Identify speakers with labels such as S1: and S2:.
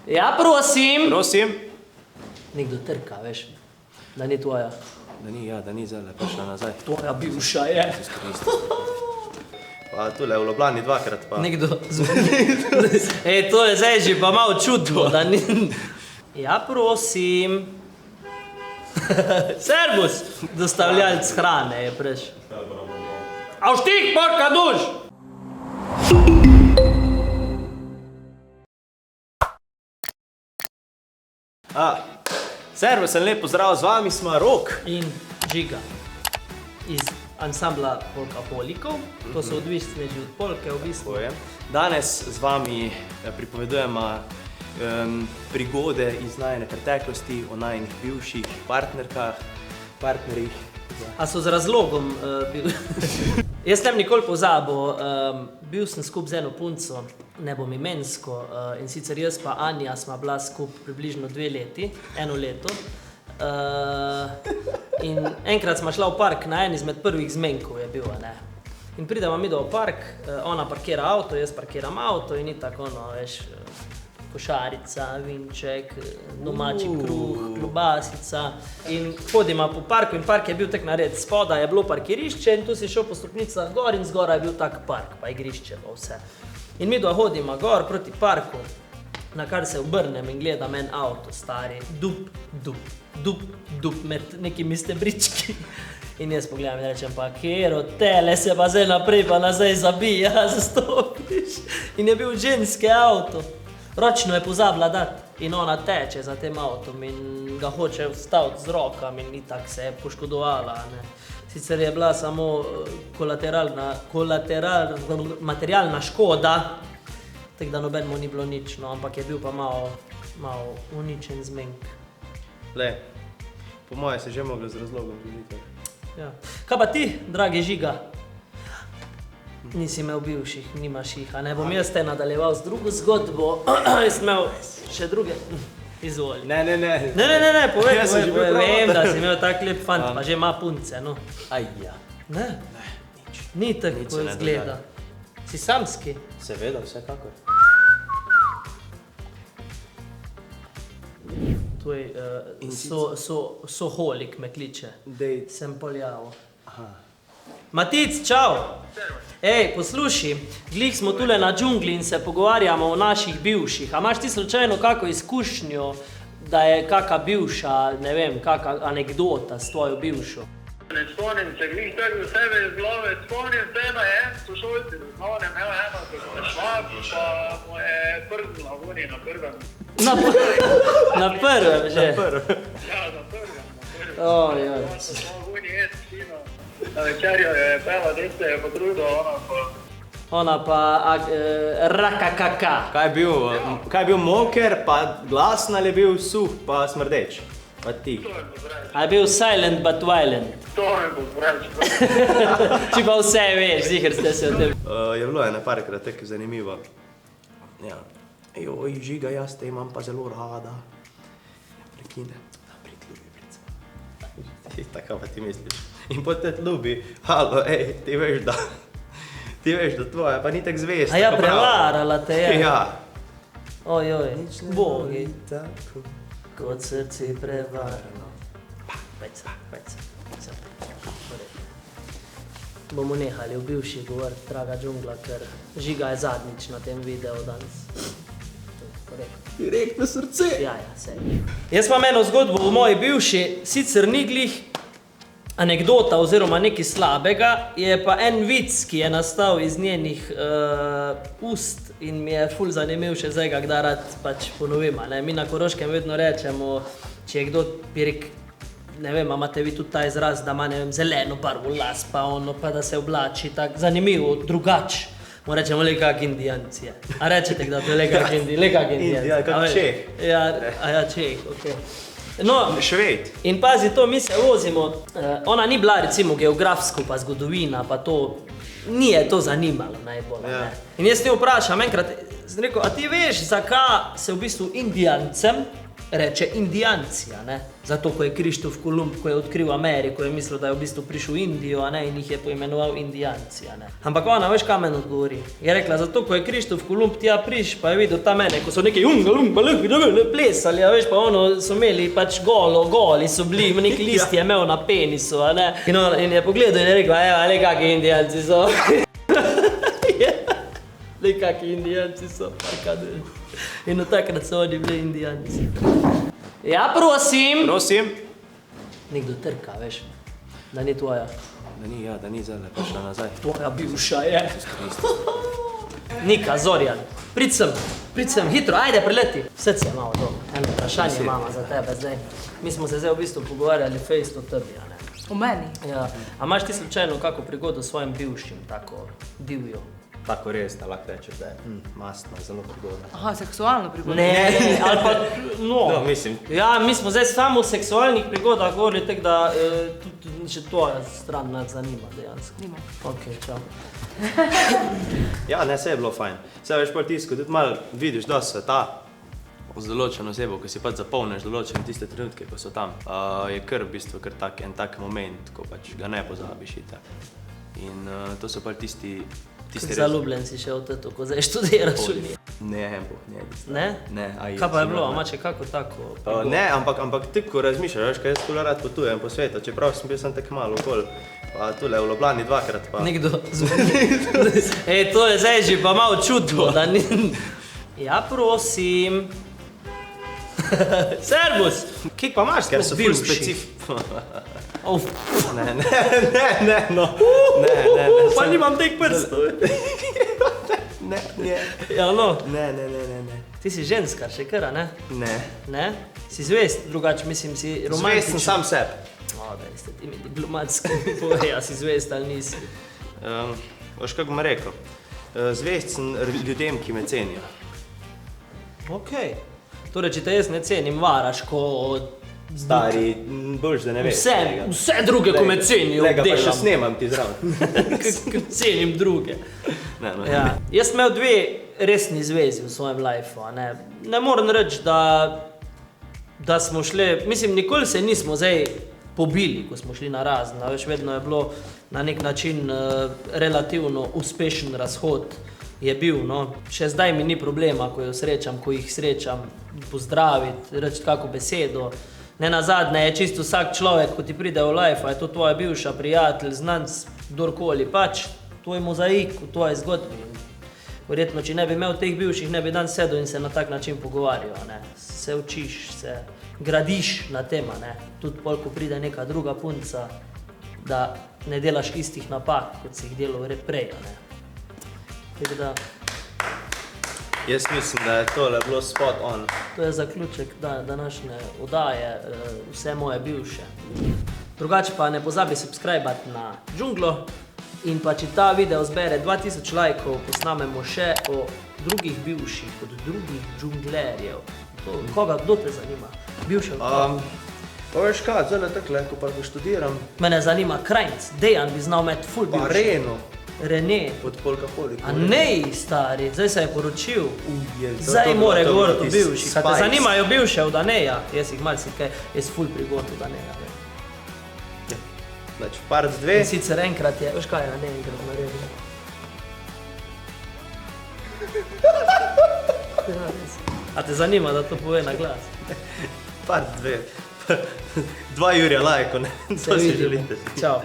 S1: Ja, prosim.
S2: Prosim.
S1: Nekdo trka, veš, da ni tvoja.
S2: Da ni zdaj prišla nazaj.
S1: Tvoja bivša je.
S2: Pa tule v Ljubljani dvakrat pa.
S1: Nekdo Ej, to je zdaj že pa malo čudno, da ni... Ja, prosim. Servus, dostavljalc hrane je preš. A štih, porka duš!
S2: Servus, lep pozdrav, z vami smo Rok.
S1: In Žiga iz ansambla Polkapolikov. To so odvisni že od polke, v bistvu.
S2: Danes z vami pripovedujemo prigode iz najine preteklosti, o najinih bivših partnerjih.
S1: A so z razlogom bil? Jaz nem nikoli pozabil, bil sem skup z eno punco, ne bom imensko, in sicer jaz pa Anja sva bila skup približno 2 leti, 1 leto. In enkrat sva šla v park, na en izmed prvih zmenkov je bil, ne. In pridemo mi do park, ona parkira avto, jaz parkiram avto in ni tako, no, veš, košarica, vinček, domači kruh, klobasica. In hodimo po parku in park je bil tak nared. Spodaj je bilo parkirišče in tu si šel po stopnicah gor in zgoraj je bil tak park, pa igrišče pa vse. In mi hodimo gor proti parku, na kar se obrnem in gledam en avto stari, dup med nekimi stebrički. In jaz pogledam in rečem pa, kjero tele se pa zdaj naprej pa nazaj zabija, zastopiš. In je bil ženski avto. Ročno je pozabila dati in ona teče za tem avtom in ga hoče vstaviti z rokami in itak se je poškodovala, ne. Sicer je bila samo materialna škoda, tako da nobenemu ni bilo nič, no, ampak je bil pa malo uničen zmenk.
S2: Le, po moje se že moglo z razlogom zgoditi.
S1: Ja. Kaj pa ti, dragi Žiga? Nisi imel bivših, nimaš jih, a ne bom jaz te nadaljeval z drugo zgodbo, jaz imel še druge, izvoli.
S2: Ne,
S1: povej, vem, da si imel tak lep fant, pa že ima punce, no.
S2: Ajja.
S1: Ne?
S2: Nič.
S1: Ni tako, ko izgleda. Si samski?
S2: Seveda, vsekakor.
S1: Tvoj soholik me kliče. Sem poljavo. Matic, čau! Ej, posluši, glih smo tule na džungli in se pogovarjamo o naših bivših. A imaš ti slučajno kako izkušnjo, da je kaka bivša, ne vem, kaka anekdota s tvojo bivšo?
S3: Ne spomnim se, glih trgil sebe iz glave, spomnim se eno en sošolci, znova ne imel eno, ko sem šla, pa mu je prznila vuni na prvem.
S1: Na prvem že?
S3: Ja, na prvem.
S1: Ojoj.
S3: On se šla vuni jesti fino. Na večerjo je pela, da se je potrudila,
S1: ona pa rakakaka.
S2: Kaj je bil moker, pa glasen ali je bil suh, pa smrdeč? Pa ti.
S1: A je bil silent but violent?
S3: To mi bo vreč.
S1: Če pa vse veš, ziher ste se o tem.
S2: Je bilo ene parkrat tako zanimivo. Ja. Joj, Žiga, jaz te imam pa zelo rada. Prekine. Tako pa ti misliš. In potem te ljubi, halo, ej, ti veš, da tvoja pa ni tak zvest.
S1: A ja, prevarala te je?
S2: Ja.
S1: Ojoj, bogi,
S2: Tako.
S1: kot srce prevarano. Pejca. Bomo nehali v bivši govoriti, draga džungla, ker Žiga je zadnjič na tem videu danes.
S2: Direktno srce.
S1: Ja, sej. Jaz imam eno zgodbo o moji bivši, sicer ni glih anekdota oziroma nekaj slabega, je pa en vic, ki je nastal iz njenih ust in mi je ful zanimiv še zdaj ga kdaj rad pač ponovim, ne. Mi na Koroškem vedno rečemo, če je kdo bi rekel, ne vem, imate vi tudi ta izraz, da ima, ne vem, zeleno barvo las, pa ono, pa da se oblači tako zanimivo, drugač. Mu rečemo le kak indijanci je. A rečete, da to je le kak indijanci?
S2: Indija, kak Čeh.
S1: Ja, Čeh, okej. No,
S2: Šved.
S1: in pazi to, mi se vozimo, ona ni bila recimo geografsko pa zgodovina, pa to, ni je to zanimalo najbolj, ne. In jaz te vprašam enkrat, sem rekel, a ti veš, zakaj se v bistvu Indijancem reče Indijanci, a ne? Zato, ko je Krištof Kolumb, ko je odkril Ameriko, je mislil, da je v bistvu prišel v Indijo, a ne? In jih je poimenoval Indijanci, a ne? Ampak ona, veš, kaj meni odgovori? Je rekla, zato, ko je Krištof Kolumb tja priš, pa je videl ta mene, ko so neki plesali, a veš, pa ono so imeli pač goli so bili, neki list je imel na penisu, a ne? In je pogledal in je rekla, le kakvi Indijanci so. Le kakvi Indijanci so, parkadeli. In od takrat so oni bili Indijanci. Ja, prosim!
S2: Prosim.
S1: Nekdo trka, veš, da ni tvoja.
S2: Da ni zdaj prišla nazaj.
S1: Tvoja bivša je. Nika, Zorjan, prid sem, hitro, ajde, prileti. Srce je malo to, eno vprašanje mama za tebe zdaj. Mi smo se zdaj v bistvu pogovarjali face o tebi, a ne?
S4: O meni?
S1: Ja, a imaš ti slučajno kako prigodo s svojim bivšim, tako divjo?
S2: Tako res, da lahko rečeš, da je mastna, zelo prigodna.
S4: Aha, seksualno prigodo.
S1: Ne, ali pa,
S2: No, mislim.
S1: Ja, mi smo zdaj samo o seksualnih prigodah govorili, tako da tudi še tvoja stran nas zanima dejansko.
S4: Nima.
S1: Ok, čau.
S2: Ja, ne, vse je bilo fajn. Vse veš pa tisko, tudi malo vidiš dosti sveta z določeno osebo, ko si pač zapolniš določene tiste trenutke, ko so tam. Je kar v bistvu en tak moment, ko pač ga ne pozabiš itak. In to so pa tisti
S1: Zaljubljen si še v teto, ko zdaj študiraš v njej.
S2: Ne,
S1: Ne?
S2: Ne,
S1: Kaj pa je bilo, a če kako tako?
S2: Ne, ampak ti, ko razmišljaš, veš, kaj jaz tule rad potujem po svetu, čeprav sem bil tako malo okoli, pa tule v Ljubljani dvakrat pa...
S1: Nekdo zvoni. Ej, to je zdaj že pa malo čudno, da ni... Ja, prosim. Servus! Kik pa imaš
S2: Ker so ful
S1: bivših?
S2: Ne,
S1: Pa nimam teh prstov.
S2: Ne.
S1: Ja, no.
S2: Ne.
S1: Ti si ženska, še kar, ne?
S2: Ne.
S1: Ne? Si zvest, drugače mislim, si romantičen.
S2: Zvest sem sam sebi.
S1: Da ste ti mi diplomatski povej, a si zvest ali nisi.
S2: Veš, kako bom rekel? Zvest sem ljudem, ki me cenijo.
S1: Okej. Torej, če te jaz ne cenim, varaš, ko
S2: Stari, boljš, da ne veš.
S1: Vse druge, ko me cenijo,
S2: Lega pa še
S1: delam.
S2: snemam ti zraven.
S1: Cenim druge.
S2: Ne.
S1: Ja. Jaz sem imel dve resni zvezi v svojem lifeu, a ne. Ne moram reči, da smo šli, mislim, nikoli se nismo zdaj pobili, ko smo šli na razen, a veš, vedno je bilo na nek način relativno uspešen razhod. Je bil, no. Še zdaj mi ni problema, ko jo srečam, ko jih srečam, pozdraviti, reči kako besedo. Ne nazadnje je čisto vsak človek, ko ti pride v life, a je to tvoja bivša, prijatelj, znanc, kdorkoli, pač tvoj mozaik v tvoji zgodbi. Verjetno, če ne bi imel teh bivših, ne bi dan sedel in se na tak način pogovarjal, ne. Se učiš, se gradiš na tem, ne. Tudi pol, ko pride neka druga punca, da ne delaš istih napak, kot si jih delal prej, ne. Tako da,
S2: Jaz mislim, da je tole bilo spot on.
S1: to je zaključek današnje oddaje, vse moje bivše. Drugače pa ne pozabi subscribati na Džunglo in pa če ta video zbere 2000 lajkov, posnamemo še o drugih bivših, od drugih džunglerjev. Kdo te zanima? Bivše od koga?
S2: Pa veš kaj, zdaj takle, ko pa študiram,
S1: Mene zanima Krajnc, Dejan bi znal imeti ful
S2: pa
S1: bivši.
S2: Reno,
S1: Rene.
S2: od Polkaholikov.
S1: A nej, stari, zdaj se je poročil.
S2: je to
S1: Zdaj
S2: bilo-
S1: more
S2: to bilo
S1: govoriti o
S2: tisti
S1: bivših. A te
S2: Spice.
S1: zanimajo bivše od Aneja? Jaz jih marsikaj, jaz ful prigod od Aneja.
S2: Znači, part 2.
S1: In sicer enkrat je, veš kaj je Anej enkrat naredil? Ja, res. A te zanima, da to pove na glas?
S2: Part 2. 2 Jurija lajko, ne?
S1: Se
S2: To si
S1: vidimo.
S2: želite.
S1: Čau.